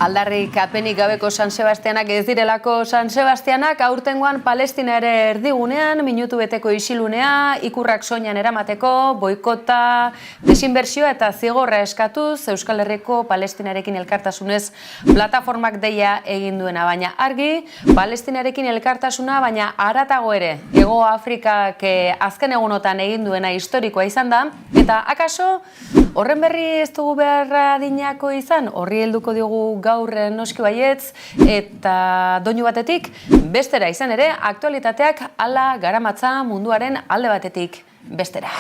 Aldarrik apenik gabeko San Sebastianak ez direlako San Sebastianak, aurtengoan Palestina ere erdigunean, minutu beteko isilunea, ikurrak soinean eramateko, boikota, desinbertsioa eta zigorra eskatuz, Euskal Herriko Palestinarekin elkartasunez plataformak deia egin duena, baina argi, Palestinarekin elkartasuna, baina haratago ere, Hego Afrikak azken egunotan egin duena historikoa izan da, eta akaso, horren berri ez dugu beharra dinako izan, horri helduko diogu gaur noski baietz, eta doinu batetik, bestera izan ere, aktualitateak hala garamatza munduaren alde batetik bestera.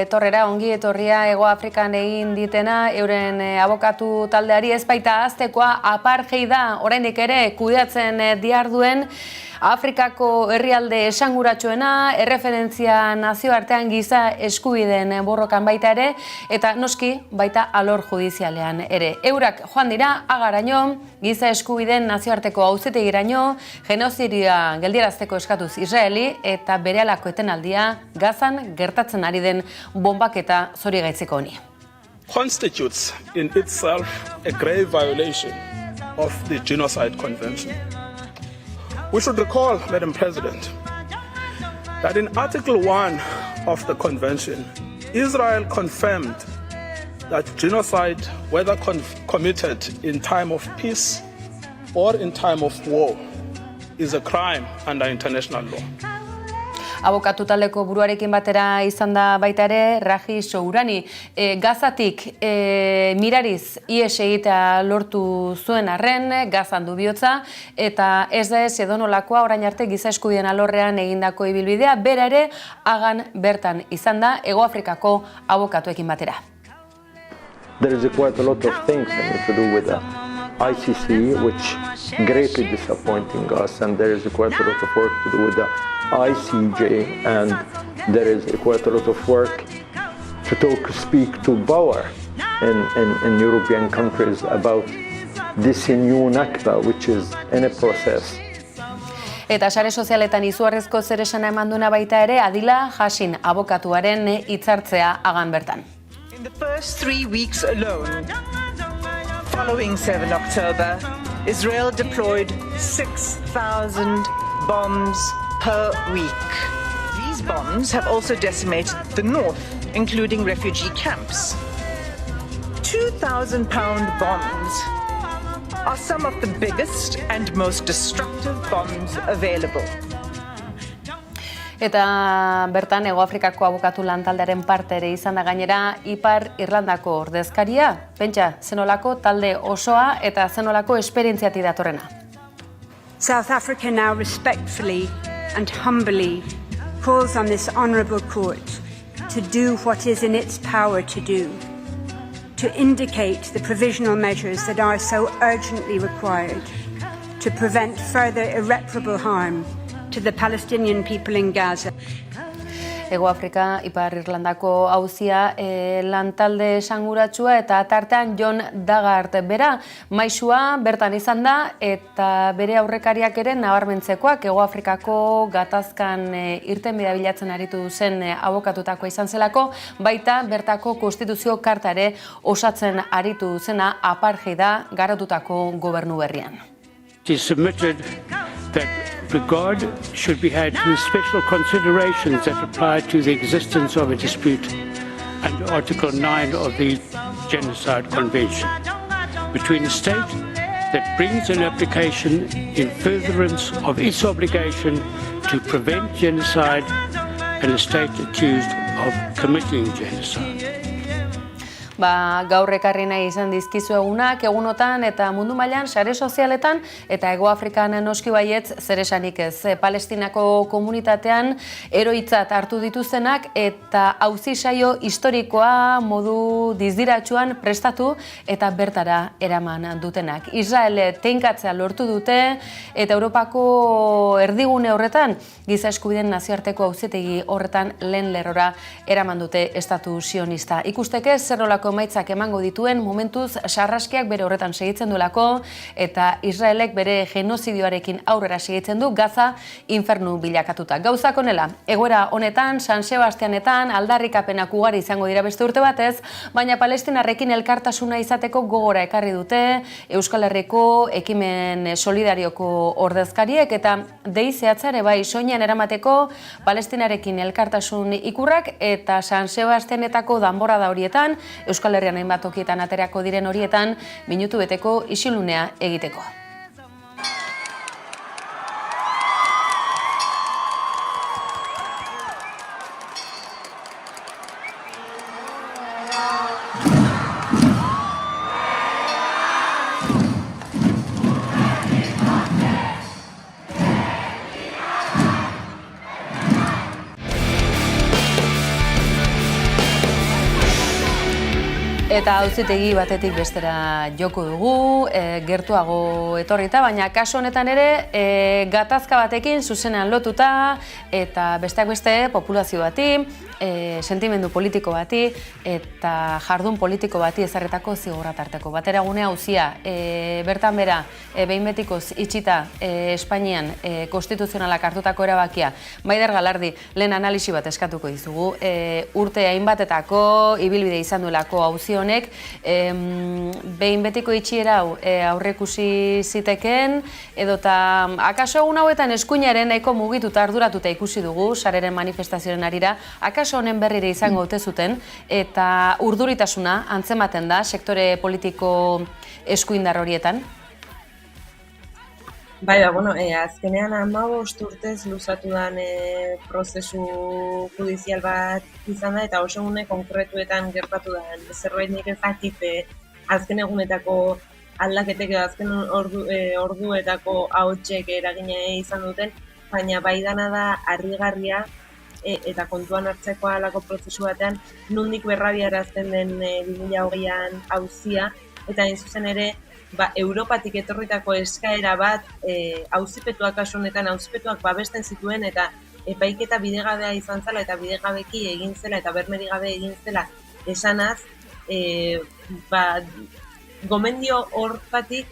Etorrera, ongi etorria Hego Afrikan egin ditena, euren abokatu taldeari ez baita aztekoa apartheida oraindik ere kudeatzen diharduen Afrikako herrialde esanguratsuena, erreferentzia nazioartean giza eskubideen borrokan baita ere, eta noski baita alor judizialean ere. Eurak joan dira agaraino, giza eskubideen nazioarteko auzitegiraino, genozidioa geldiarazteko eskatuz Israeli eta berehalako etenaldia Gazan gertatzen ari den bombaketa zorigaitzeko honi. Constitutes in itself a grave violation of the Genocide Convention. We should recall, Madam President, that in Article 1 of the Convention, Israel confirmed that genocide, whether committed in time of peace or in time of war, is a crime under international law. Abokatu taldeko buruarekin batera izan da baita ere, Raji Sourani, Gazatik mirariz ihes egitea lortu zuen arren, Gazan du bihotza, eta ez da ez edonolakoa orain arte giza eskubideen alorrean egindako ibilbidea, bera ere Hagan bertan izan da Hego Afrikako abokatuekin batera. There is quite a lot of things to do with the ICC, which greatly disappointing us, and there is quite a lot of work to do with the ICJ, and there is quite a lot of work to speak to power in European countries about this new Nakba, which is in a process. Eta sare sozialetan izugarrizko zeresana eman duena baita ere, Adila Hashin abokatuaren hitzartzea Hagan bertan. In the first 3 weeks alone, following 7 October, Israel deployed 6,000 bombs per week. These bombs have also decimated the north, including refugee camps. 2,000-pound bombs are some of the biggest and most destructive bombs available. Eta bertan Hego Afrikako abokatu lantaldearen parte ere izan da gainera Ipar Irlandako ordezkaria, pentsa zenolako talde osoa eta zenolako esperientziatik datorrena. South Africa now respectfully and humbly calls on this honourable court to do what is in its power to do, to indicate the provisional measures that are so urgently required to prevent further irreparable harm to the Palestinian people in Gaza. Hego Afrika, Ipar Irlandako auzia lantalde esanguratsua eta tartean John Dagard bera maisua bertan izan da eta bere aurrekariak ere nabarmentzekoak Hego Afrikako gatazkan irtenbidea bilatzen aritu zen abokatutakoa izan zelako, baita bertako konstituzio karta ere osatzen aritu zena apartheida garatutako gobernu berrian. She submitted that regard should be had to the special considerations that apply to the existence of a dispute under Article 9 of the Genocide Convention between a state that brings an application in furtherance of its obligation to prevent genocide and a state accused of committing genocide. Gaur ekarri nahi izan dizkizuegunak egunotan eta mundu mailan sare sozialetan eta Hego Afrikan noski baietz zer esanik ez. Palestinako komunitatean eroitzat hartu dituztenak eta auzi saio historikoa modu dizdiratsuan prestatu eta bertara eraman dutenak. Israel tenkatzea lortu dute eta Europako erdigune horretan giza eskubideen nazioarteko auzitegi horretan lehen lerrora eraman dute estatu sionista. Ikusteke zer nolako emaitzak emango dituen momentuz sarraskiak bere horretan segitzen duelako eta Israelek bere genozidioarekin aurrera segitzen du Gaza infernu bilakatuta. Gauzak honela, egoera honetan, San Sebastianetan aldarrikapenak ugari izango dira beste urte batez, baina Palestinarrekin elkartasuna izateko gogora ekarri dute Euskal Herriko ekimen solidarioko ordezkariek eta dei zehatza ere bai soinean eramateko Palestinarekin elkartasun ikurrak eta San Sebastianetako danborrada horietan Euskal Herrian hainbat tokietan aterako diren horietan minutu beteko isilunea egiteko. Eta auzitegi batetik bestera joko dugu, gertuago etorrita, baina kasu honetan ere gatazka batekin zuzenean lotuta eta besteak beste populazio bati, sentimendu politiko bati eta jardun politiko bati ezarritako zigorra tarteko. Batera gunea auzia, bertan bera, behin betikoz itxita Espainian konstituzionalak hartutako erabakia. Maider Galardi, lehen analisi bat eskatuko dizugu. Urte hainbatetako ibilbide izan duelako auzi honek, behin betiko itxiera aurrekusi zitekeen, edota akaso egun hauetan eskuinaren nahiko mugituta arduratuta ikusi dugu, sareren manifestazioaren arira, akaso honen berrire izango ote zuten, eta urduritasuna antzematen da sektore politiko eskuindar horietan? Bai, azkenean 15 urtez luzatu den prozesu judizial bat izan da eta oso egune konkretuetan gertatu den zerbait nik ez dakit azken egunetako aldaketek edo azken orduetako ahotsek eragina izan duten, baina bai dana da harrigarria eta kontuan hartzeko halako prozesu batean nondik berrabiarazten den 2020an auzia eta hain zuzen ere Europatik etorritako eskaera bat auzipetuak kasu honetan auzipetuak babesten zituen eta epaiketa bidegabea izan zela eta bidegabeki egin zela eta bermeri gabe egin zela esanaz gomendio hortatik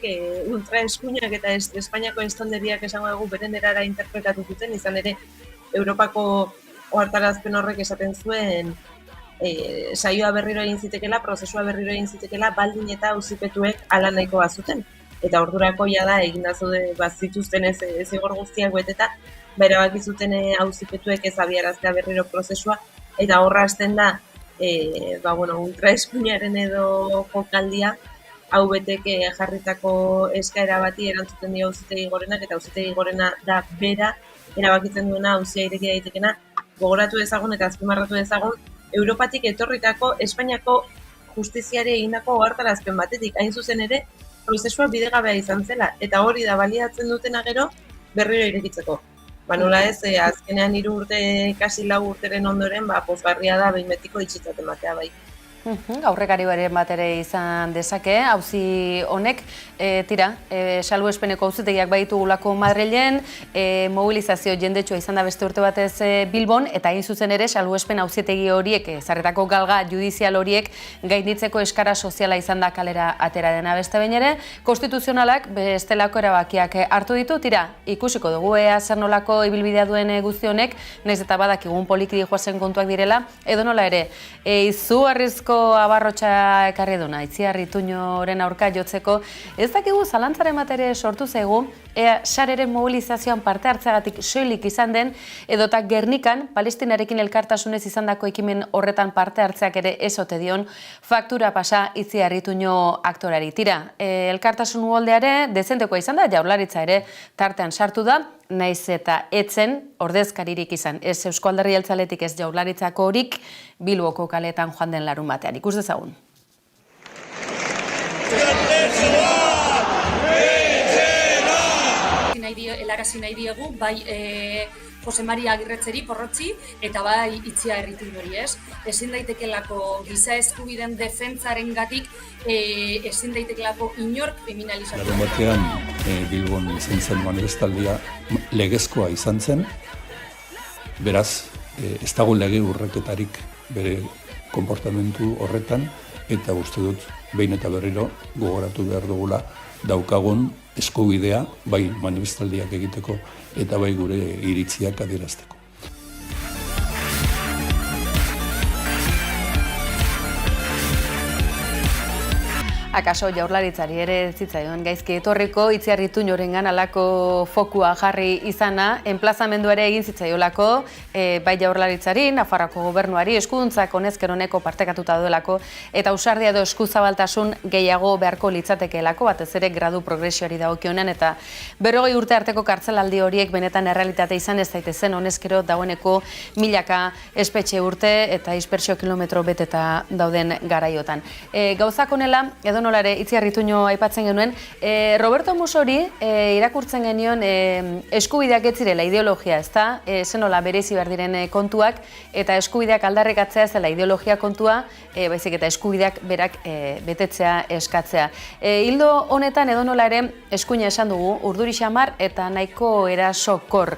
ultraeskuinak eta Espainiako estonderiak esango dugu beren erara interpretatu zuten, izan ere Europako ohartarazpen horrek esaten zuen saioa berriro egin zitekela, prozesua berriro egin zitekela, baldin eta auzipetuek hala nahiko bazuten. Eta ordurako jada eginda bazituzten zigor guztiak beteta, erabaki zuten auzipetuek ez abiaraztea berriro prozesua, eta horra hasten da ultraeskuinaren edo jokaldia, hau beteke jarritako eskaera bati erantzuten dio auzitegi gorenak, eta auzitegi gorena da bera, erabakitzen duena auzia irekia daitekena, gogoratu dezagun eta azpimarratu dezagun, Europatik etorritako Espainiako justiziari egindako ohartarazpen batetik, hain zuzen ere, prozesua bidegabea izan zela, eta hori da baliatzen dutena gero berriro irekitzeko. Nola ez, azkenean 3 urte, kasi 4 urteren ondoren, pozgarria da behin betiko itxitzaten batea bai. Aurrekari beren bat ere izan dezake, auzi honek, salbuespeneko auzitegiak baitugulako Madrilen, mobilizazio jendetsua izan da beste urte batez Bilbon, eta hain zuzen ere salbuespen auzitegi horiek, zarretako galga judizial horiek gainditzeko eskara soziala izan da kalera atera dena beste behin ere, konstituzionalak bestelako erabakiak hartu ditu, ikusiko dugu zer nolako ibilbidea duen guzti honek, nahiz eta badakigun poliki dijoazen kontuak direla, edo nola ere, izugarrizko nahiko abarrotxa ekarri duna, Itziar Ituñoren aurka jotzeko, ez dakigu zalantzaren matere sortu zaigu, ea sareren mobilizazioan parte hartzeagatik soilik izan den, edota Gernikan, Palestinarekin elkartasunez izandako ekimen horretan parte hartzeak ere ez ote dion faktura pasa Itziar Ituño aktorari. Tira, elkartasun uholdeare dezentekoa izan da, Jaurlaritza ere tartean sartu da, naiz eta etzen ordezkaririk izan. Ez Eusko Alderdi Jeltzaletik ez Jaurlaritzako horik Bilboko kaletan joan den larun batean. Ikus dezagun. Helarazi nahi diegu, bai Jose Maria Agirretzeri porrotzi eta bai Itziar Ituñori, ez? Ezin daitekelako giza eskubideen defentsarengatik ezin daitekelako inork kriminalizatu. Larun batean Bilbon izan zen manifestaldia legezkoa izan zen, beraz ez dago lege urraketarik bere konportamentu horretan, eta uste dut behin eta berriro gogoratu behar dugula daukagun eskubidea bai manifestaldiak egiteko eta bai gure iritziak adierazteko. Akaso Jaurlaritzari ere zitzaion gaizki etorriko Itziar Ituñorengan alako fokua jarri izana, enplazamendua ere egin zitzaiolako, bai Jaurlaritzari, Nafarroako gobernuari, eskuduntzak honezkeroneko partekatuta duelako, eta ausardia edo eskuzabaltasun gehiago beharko litzatekeelako, batez ere gradu progresioari dagokionean, eta 40 urte arteko kartzelaldi horiek benetan errealitate izan ez daitezen honezkero dagoeneko milaka espetxe urte eta dispersio kilometro beteta dauden garaiotan. Gauzak honela, edo nola ere Itziar Ituño aipatzen genuen, Roberto Musori irakurtzen genion eskubideak ez zirela ideologia, ezta? Zenola berezi behar diren kontuak, eta eskubideak aldarrikatzea zela ideologia kontua, baizik eta eskubideak berak betetzea eskatzea. Hildo honetan edo nola ere eskuina esan dugu, urduri xamar eta nahiko erasokor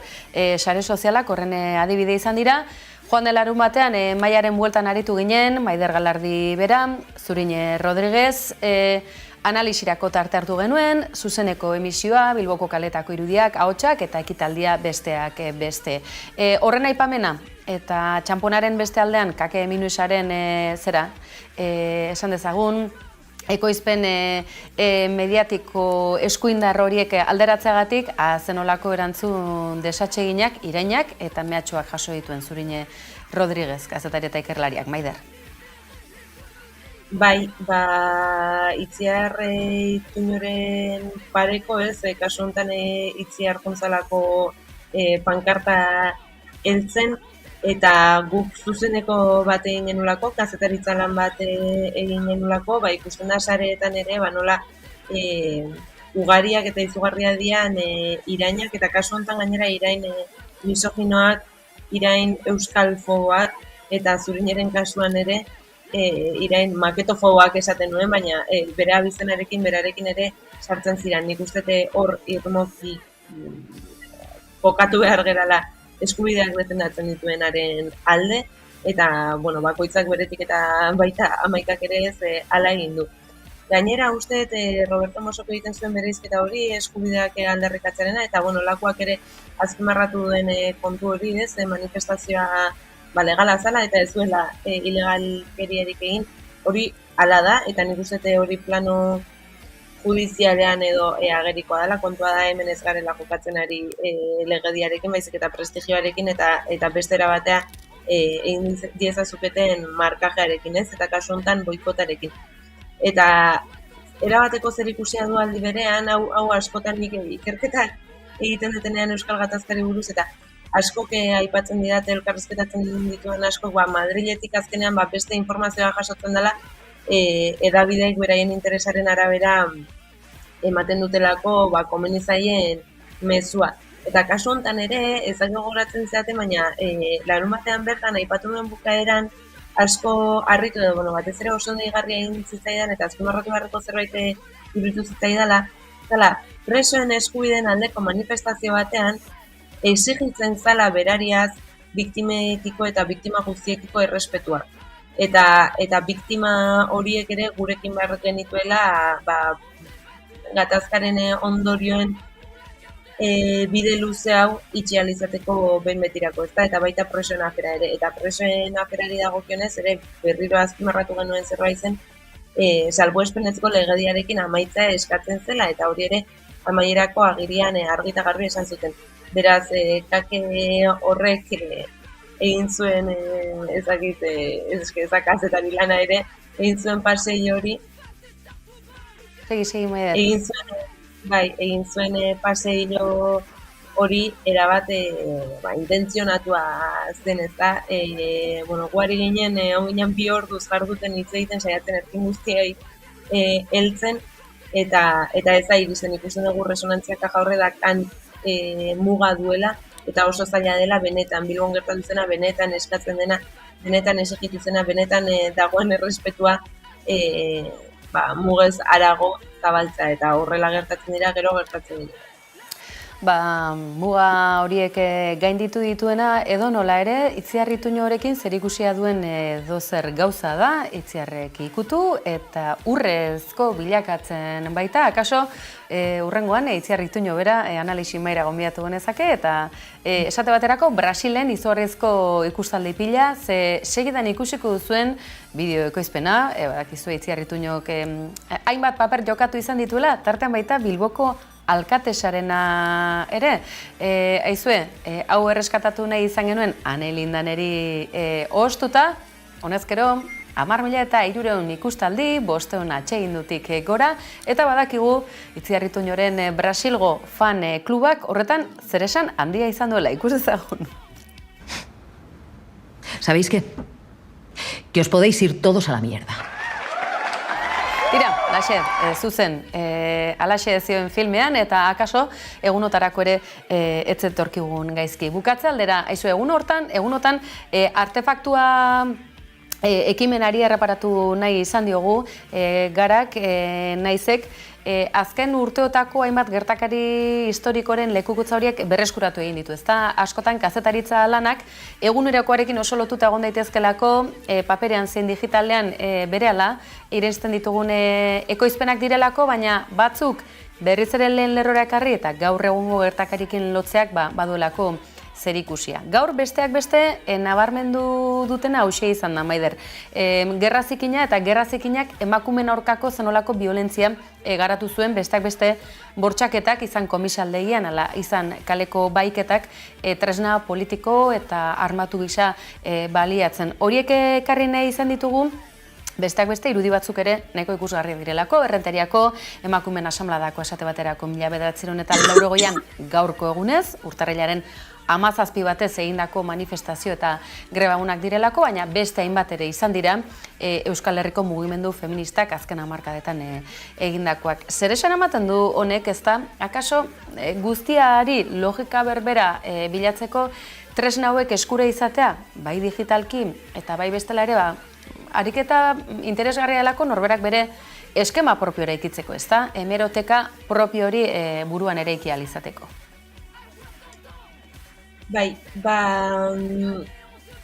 sare sozialak horren adibide izan dira. Joan den larun batean, Maiaren bueltan aritu ginen, Maider Galardi bera, Zurine Rodriguez, analisirako tarte hartu genuen, zuzeneko emisioa, Bilboko kaletako irudiak, ahotsak eta ekitaldia besteak beste. Horren aipamena, eta txamponaren beste aldean, Kake Minuisaren esan dezagun, ekoizpen mediatiko eskuindar horiek alderatzeagatik zenolako erantzun desatseginak, irainak eta mehatxuak jaso dituen Zurine Rodriguez, kazetari eta ikerlariak. Maider? Bai, Itziar Ituñoren pareko ez, kasu honetan Itziar Gonzalako pankarta heltzen, eta guk zuzeneko bat egin genulako, kazetaritza lan bat egin genulako, ikusten da sareetan ere, nola ugariak eta izugarria dian irainak, eta kasu honetan gainera irain misoginoak, irain euskalfoboak, eta Zurineren kasuan ere irain maketofoboak esaten nuen, baina bere abizenarekin, berarekin ere sartzen ziren. Nik uste hor irmoki kokatu behar gerala eskubideak defendatzen dituenaren alde, eta bakoitzak beretik eta baita amaikak ere ez hala egin du. Gainera uste Roberto Mosoko egiten zuen bereizketa hori eskubideak aldarrikatzearena, eta lakuak ere azpimarratu duen kontu hori ez, manifestazioa legala zala eta ez zuela ilegalkeriarik egin, hori hala da, eta nik uste hori plano judizialean edo agerikoa dela, kontua da hemen ez garela jokatzen ari legediarekin, baizik eta prestigioarekin eta bestera batea egin diezazuketen markajearekin ez, eta kasu honetan boikotarekin. Eta erabateko zer ikusia du aldi berean, hau askotan nik ikerketak egiten dutenean Euskal Gatazkari buruz, eta askok aipatzen didate elkarrizketatzen dituen askok, Madriletik azkenean beste informazioa jasotzen dela, edabideek beraien interesaren arabera ematen dutelako komeni zaien mezua. Eta kasu honetan ere, ezak gogoratzen zeaten, baina larun batean bertan aipatu duen bukaeran asko harritu edo, batez ere oso deigarria egin zitzaidan, eta azpimarratu beharreko zerbait iruditu zitzaidala, presoen eskubideen aldeko manifestazio batean exigitzen zala berariaz biktimekiko eta biktima guztiekiko errespetua. Eta biktima horiek ere gurekin behar genituela gatazkaren ondorioen bide luze hau itxi ahal izateko behin betirako, ezta? Eta baita presoen afera ere. Eta presoen aferari dagokionez ere berriro azpimarratu genuen zerbait zen, salbuespenezko legediarekin amaitza eskatzen zela, eta hori ere amaierako agirian argi eta garbi esan zuten. Beraz, kake horrek egin zuen, ezak kazetari lana ere, egin zuen pasei hori, egin zuen paseillo hori erabat intentzionatua zen, ezta? Guari ginen, hau ginen 2 orduz jarduten hitz egiten saiatzen erkin guztiei heltzen, eta ez da iristen ikusten dugu resonantzia kaja horredakan muga duela, eta oso zaila dela benetan, Bilbon gertatu zena, benetan eskatzen dena, benetan exigitu zena, benetan dagoen errespetua mugez arago zabaltza, eta horrela gertatzen dira, gero gertatzen dira. Muga horiek gainditu dituena, edo nola ere, Itziar Ituñorekin zerikusia duen dozer gauza da, Itziarrek ikutu eta urrezko bilakatzen baita. Akaso, urrengoan Itziar Ituño bera analisi mahaira gonbidatu genezake, eta esate baterako Brasilen izugarrizko ikustaldi pila, ze segidan ikusiko duzuen bideo ekoizpena, badakizue Itziar Ituñok hainbat paper jokatu izan dituela, tartean baita Bilboko alkatesarena ere. Aizue, hau erreskatatu nahi izan genuen Ane Lindaneri ohostuta, honezkero, 10.300 ikustaldi, 500 atsegindutik gora, eta badakigu Itziar Ituñoren Brasilgo fan klubak horretan zeresan handia izan duela, ikus ezagun. ¿Sabéis qué? Que os podéis ir todos a la mierda. Tira, alaxe, zuzen, alaxe zioen filmean, eta akaso egunotarako ere etzetorkigun gaizki. Bukatze aldera, aizu, egunotan artefaktua ekimenari erreparatu nahi izan diogu, garak naizek, azken urteotako hainbat gertakari historikoren lekukutza horiek berreskuratu egin ditu, ezta? Askotan kazetaritza lanak egunerakoarekin oso lotuta egon daitezkelako, paperean zein digitalean berehala irensten ditugun ekoizpenak direlako, baina batzuk berriz ere lehen lerrora ekarri eta gaur egungo gertakarikin lotzeak baduelako zerikusia. Gaur besteak beste nabarmendu dutena hauxe izan da, Maider. Gerra zikina eta gerra zikinak emakumeen aurkako zenolako biolentzia garatu zuen, besteak beste bortxaketak izan komisaldegian, ala izan kaleko baiketak tresna politiko eta armatu gisa baliatzen. Horiek ekarri nahi izan ditugu, besteak beste irudi batzuk ere nahiko ikusgarri direlako, Errenteriako emakumeen asanbladako esate baterako 1980an gaurko egunez, urtarrilaren 17 batez egindako manifestazio eta grebagunak direlako, baina beste hainbat ere izan dira Euskal Herriko mugimendu feministak azken hamarkadetan egindakoak. Zer esan ematen du honek, ezta? Akaso guztiari logika berbera bilatzeko tresna hauek eskura izatea, bai digitalki eta bai bestela ere, ariketa interesgarria delako norberak bere eskema propio eraikitzeko, ezta? Hemeroteka propio hori buruan eraiki ahal izateko. Bai,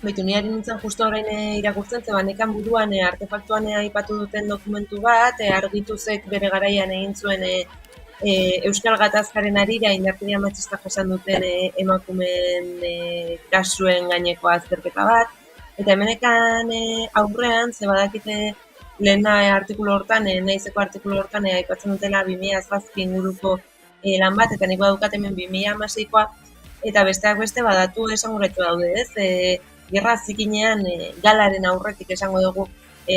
baitu niari nintzen justo orain irakurtzen, ze nekan buruan artefaktuan aipatu duten dokumentu bat, argituzek bere garaian egin zuen Euskal Gatazkaren arira indarkeria matxista jasan duten emakumeen kasuen gaineko azterketa bat, eta hemenekan aurrean, ze badakite lehen artikulu hortan, naizeko artikulu hortan aipatzen dutela 2007 inguruko lan bat, eta nik badukat hemen 2016koa, eta besteak beste badatu esanguretu daude, ez? Gerra zikinean galaren aurretik esango dugu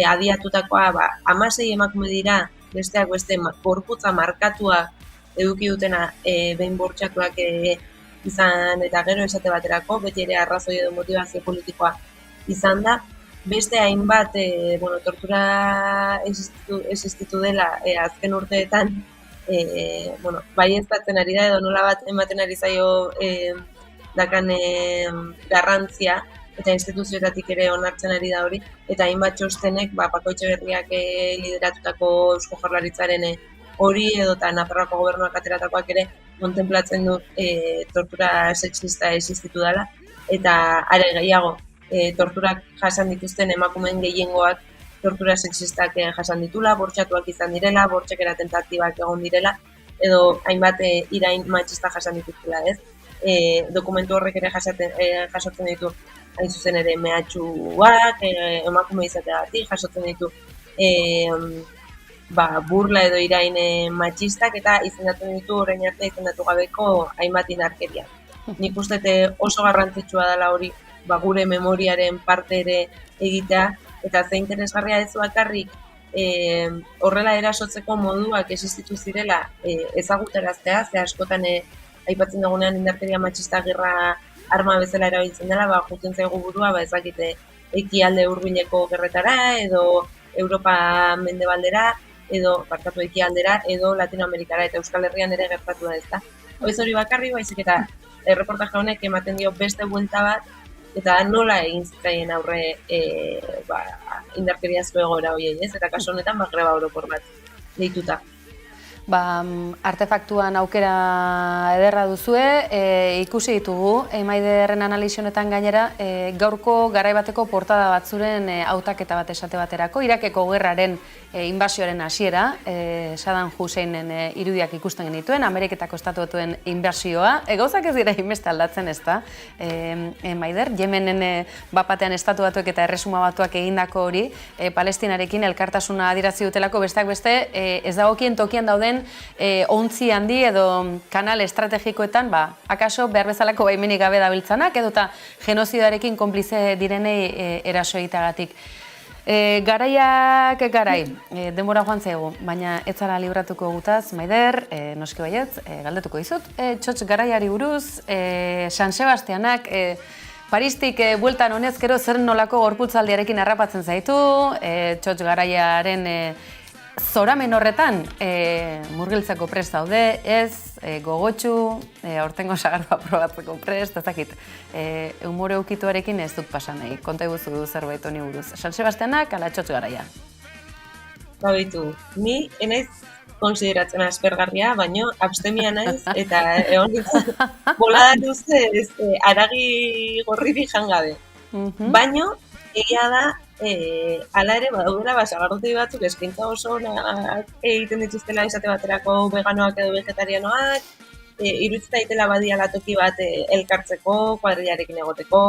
abiatutakoa, 16 emakume dira, besteak beste gorputza markatua eduki dutena behin bortxatuak izan eta gero esate baterako, beti ere arrazoi edo motivazio politikoa izan da. Beste hainbat, tortura existitu dela azken urteetan, bai eztatzen ari da edo nola bat ematen ari zaio dakan garrantzia eta instituzioetatik ere onartzen ari da hori, eta hainbat txostenek Paco Etxeberriak lideratutako Eusko Jaurlaritzaren hori edota Nafarroako gobernuak ateratakoak ere kontemplatzen du tortura sexista existitu dela, eta are gehiago torturak jasan dituzten emakumeen gehiengoak tortura sexistak jasan ditula, bortxatuak izan direla, bortxakera tentatibak egon direla, edo hainbat irain matxista jasan dituzela, ez? Dokumentu horrek ere jasotzen ditu hain zuzen ere mehatxuak, emakume izateagatik, jasotzen ditu burla edo irain matxistak eta izendatu ditu orain arte izendatu gabeko hainbat indarkeria. Nik uste oso garrantzitsua dela hori gure memoriaren parte ere egitea eta ze interesgarria ez bakarrik horrela erasotzeko moduak existitu zirela ezagutaraztea, ze askotan aipatzen dugunean indarkeria matxista gerra arma bezala erabiltzen dela, jutzen zaigu burua, ezakite ekialde hurbileko gerretara, edo Europa mendebaldera, edo ekialdera, edo Latinoamerikara eta Euskal Herrian ere gertatu da ezta. Hoiz hori bakarri, baizik eta erreportaje honek ematen dio beste buelta bat, eta nola egin zitzaien aurre indarkeriazko egoera horiei, ez? Eta kasu honetan greba orokor bat deituta. Artefaktuan aukera ederra duzue, ikusi ditugu, Maiderren analizi honetan gainera, gaurko garaibateko portada batzuren hautaketa bat esate baterako, Irakeko gerraren inbasioaren hasiera, Saddam Husseinen irudiak ikusten genituen, Ameriketako estatuatuen inbasioa, gauzak ez dira inbeste aldatzen ez da, Maider, Yemenen bapatean estatu batuek eta erresuma batuak egindako hori, Palestinarekin elkartasuna adierazi dutelako besteak beste, ez dagokien tokian dauden ontzi handi edo kanal estrategikoetan, akaso behar bezalako baimenik gabe dabiltzanak, edota genozidarekin konplize direnei eraso egiteagatik. Garaiak garai, denbora joan zaigu, baina ez zara libratuko gutaz, Maider, noski baietz, galdetuko dizut, txotx garaiari buruz, San Sebastianak, Paristik bueltan honezkero zer nolako gorputzaldiarekin harrapatzen zaitu, txotx garaiaren zoramen horretan murgiltzeko prest daude, ez, gogotxu, aurtengo sagardua probatzeko prest, ezakit, humore ukituarekin ez dut pasan nahi, konta iguzu zerbait honi buruz. San Sebastianak, ala txotx garaia? Baitu, ni enaiz konsideratzen aspergarria, baino abstemia naiz, eta egon nintzen bolada luze haragi gorri jangabe. Baino, egia da, hala ere badaudela sagarrotegi batzuk eskaintza oso onak egiten dituztela esate baterako veganoak edo vegetarianoak, iruditzen daitela badiala toki bat elkartzeko, kuadrillarekin egoteko,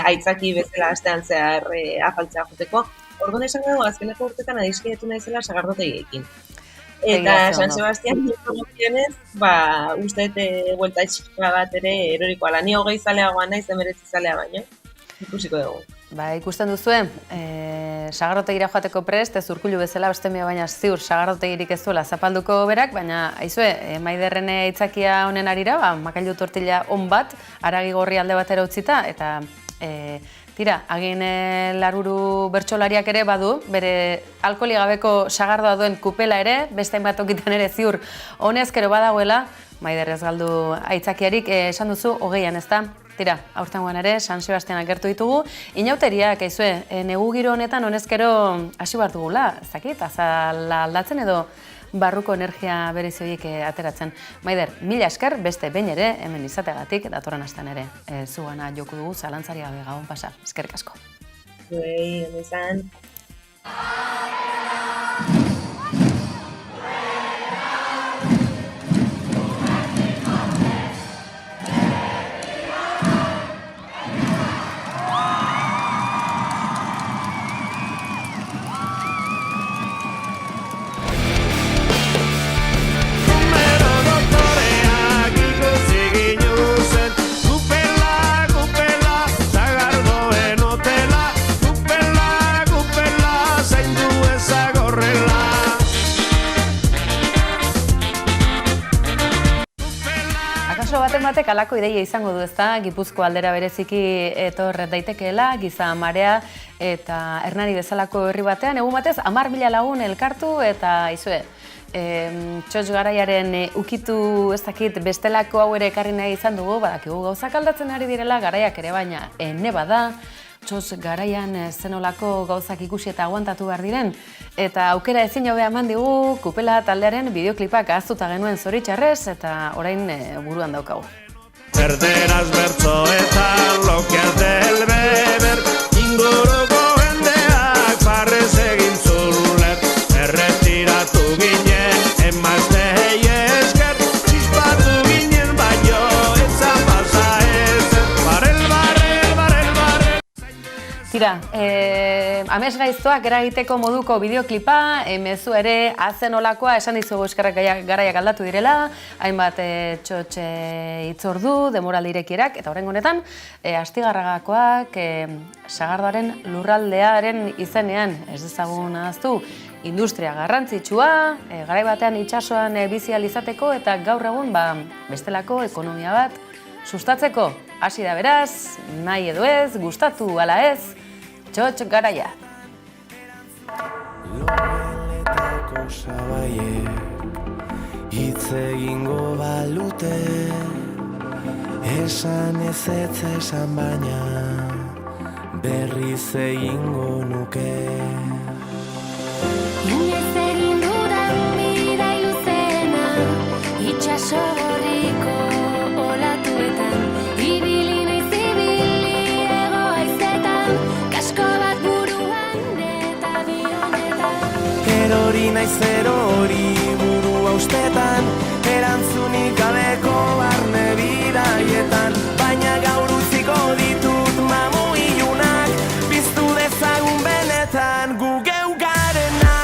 aitzaki bezala astean zehar afaltzea joteko. Orduan esan dugu azkeneko urtetan adiskidetu naizela sagardotegiekin. Eta San Sebastian guztionez, uste buelta txika bat ere erorikoa. Ni 20 zaleagoa naiz, 19 zalea baino. Ikusiko dugu. Ikusten duzue, sagardotegira joateko prest, ez urkullu bezala, bestemia baina ziur sagardotegirik ez duela zapalduko berak, baina aizue, Maiderren itzakia honen arira, makailu tortilla on bat, haragi gorri alde batera utzita, eta tira, agin laruru bertsolariak ere badu, bere alkoholi gabeko sagardoa duen kupela ere, beste hainbat tokitan ere ziur honezkero badagoela, Maider ez galdu aitzakiarik, esan duzu, 20an ez da? Tira, aurtengoan ere, San Sebastianak gertu ditugu. Inauteriak, aizue, negu giro honetan honezkero hasi behar dugula, ez dakit, azala aldatzen edo barruko energia berezi horiek ateratzen. Maider, mila esker, beste behin ere, hemen izateagatik, datorren astean ere, zugana joko dugu, zalantzari gabe gabon pasa. Eskerrik asko. Zuei, ondo izan. Batek alako ideia izango du ezta, Gipuzko aldera bereziki etor daitekeela, giza marea eta Hernani bezalako herri batean, egun batez 10.000 lagun elkartu eta izue, txotx garaiaren ukitu ez dakit bestelako hau ere ekarri nahi izan dugu, badakigu gauzak aldatzen ari direla, garaiak ere baina ene bada, txotx garaian zenolako gauzak ikusi eta aguantatu behar diren, eta aukera ezin hobea eman digu Kupela taldearen bideoklipak ahaztuta genuen zoritxarrez eta orain buruan daukagu. Perderas bertsoetan lo que hace el beber, inguruko jendeak farrez egin zuler, erretiratu ginen emazte Tira, amesgaiztoak eragiteko moduko bideoklipa, mezu ere azen olakoa esan dizugu eskerrak garaiak aldatu direla, hainbat txotxe itzordu, demoraldi irekierak, eta horrengo honetan, astigarragakoak Sagardoaren lurraldearen izenean, ez dezagun ahaztu, industria garrantzitsua, garai batean itsasoan bizi ahal izateko eta gaur egun bestelako ekonomia bat sustatzeko. Hasi da beraz, nahi edo ez, gustatu ala ez, txotx garaia. Loreletako sabaiek hitz egingo balute, esan ez esan baina berriz egingo nuke. Inoiz egin dudan bidai luzena, itxaso gorriko olatuetan, ibili naiz ibili ego haizetan, kasko bat buruan eta bionetan. Erori naiz erori burua ustetan, erantzunik gabeko barne bidaietan, baina gaur utziko ditut mamu ilunak, biztu dezagun benetan gu geu garena.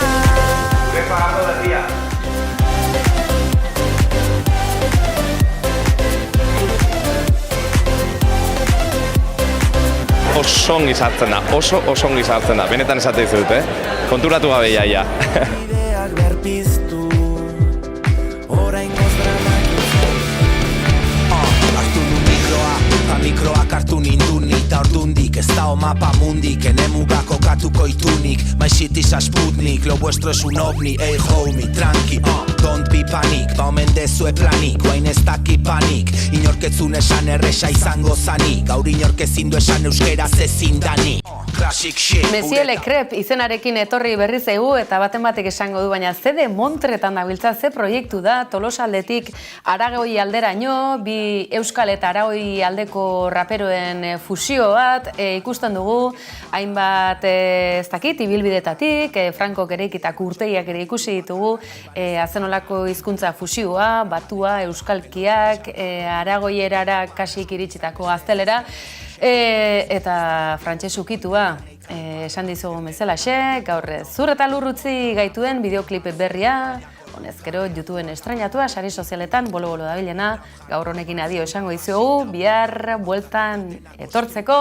Gure Sagardo berria. Oso ongi sartzen da, oso ongi sartzen da, benetan esate dizut, konturatu gabe jaia. Ideak berpiztu, oraingoz dramak izan. Hartu nu mikroak hartu ninduni, eta ordundik ez da mapa mundik, enemuga kokatuko itunik, my shit is a Sputnik, lo vuestro es un ovni, hey homie, tranqui, don't be panic, ba omen dezue planik, guain ez daki panik, inorketzun esan erresa izango zanik, gaur inorkezin du esan euskeraz ezin danik. Monsieur Le Crep izenarekin etorri berri zaigu eta baten batek esango du, baina ze de Montretan dabiltza, ze proiektu da, Tolosaldetik Aragoi alderaino, bi euskal eta Aragoi aldeko raperoen fusio bat, ikusten dugu, hainbat ez dakit, ibilbidetatik, Frankok ere ikitak urteiak ere ikusi ditugu, azenolako hizkuntza fusioa, batua, euskalkiak, aragoierara kasik iritsitako gaztelera, eta frantses ukitua, esan dizugu bezalaxe, gaur zur eta lurrutzi gaituen bideoklip berria, honezkero YouTubeen estreinatua, sari sozialetan, bolo-bolo dabilena, gaur honekin adio esango dizugu, bihar bueltan etortzeko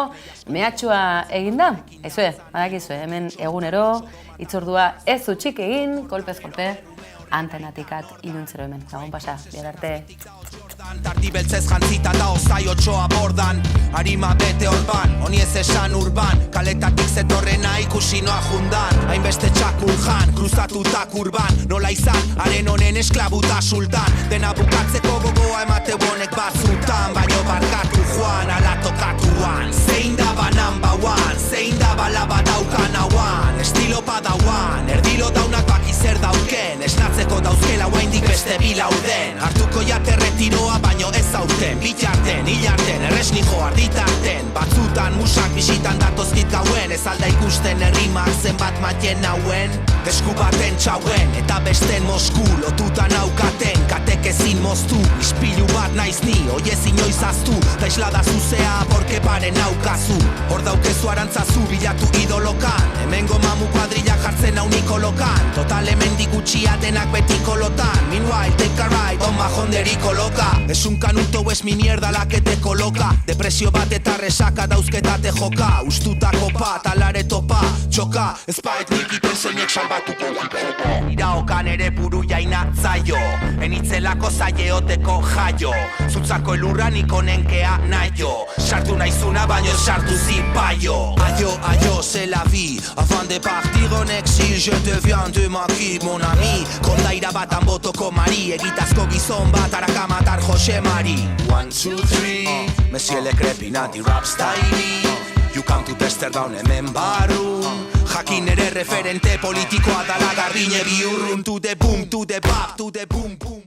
mehatxua eginda. Aizue, badakizue, hemen egunero, itzordua ez utxik egin, kolpez kolpe, antenatikat iluntzero hemen. Gabon pasa, bihar arte. Tardi beltzez jantzita da ozai otxoa bordan, harima bete orban, honi ez esan urban, kaletatik zetorrena ikusi noa jundan, hainbeste txakuljan, kruzatutak urban, nola izan, haren honen esklabuta sultan, dena bukatzeko gogoa emate bonek batzutan, baino barkatu joan, ala tokatuan, zein da number one, zein da balaba daukan hauan, estilo padauan, erdilo daunak baki zer dauken, esnatzeko dauzkela guaindik beste bilauden, hartuko jate retiroa baino ez aurten, bitarten, hilarten, erresnijo arditarten, batzutan musak bisitan datozkit gauen, ez alda ikusten herrimak zenbat matien hauen, esku baten txauen, eta besten Mosku, lotutan aukaten, katek ezin moztu, ispilu bat naiz ni, oiez inoiz aztu, ta islada zuzea, borke paren aukazu, hor daukezu arantzazu, bilatu idolokan, hemengo mamu kuadrilla jartzen hau nikolokan, total hemendik gutxia denak betiko lotan, meanwhile take a ride, on majonderiko loka, es un canuto o es mi mierda la que te coloca, depresio bat eta resaka dauzketate joka, ustutako pat, alare topa, txoka, espait nikiten zeinek salbatuko joka, iraokan ere buru jaina zaio, enitzelako zaieoteko jaio, zutzako elurran ikonenkea naio, sartu naizuna baino sartu zipaio, aio, c'est la vie, avant de partir en exil, je deviens de maki, mon ami, kondaira batan botoko mari, egitazko gizon bat araka matar Jose Mari. 1, 2, 3, Monsieur Le Crep inati rap style, you come to Testerdown hemen barru, jakin ere referente politikoa dala garbine biurrun, to the boom, to the bap, to the boom, boom.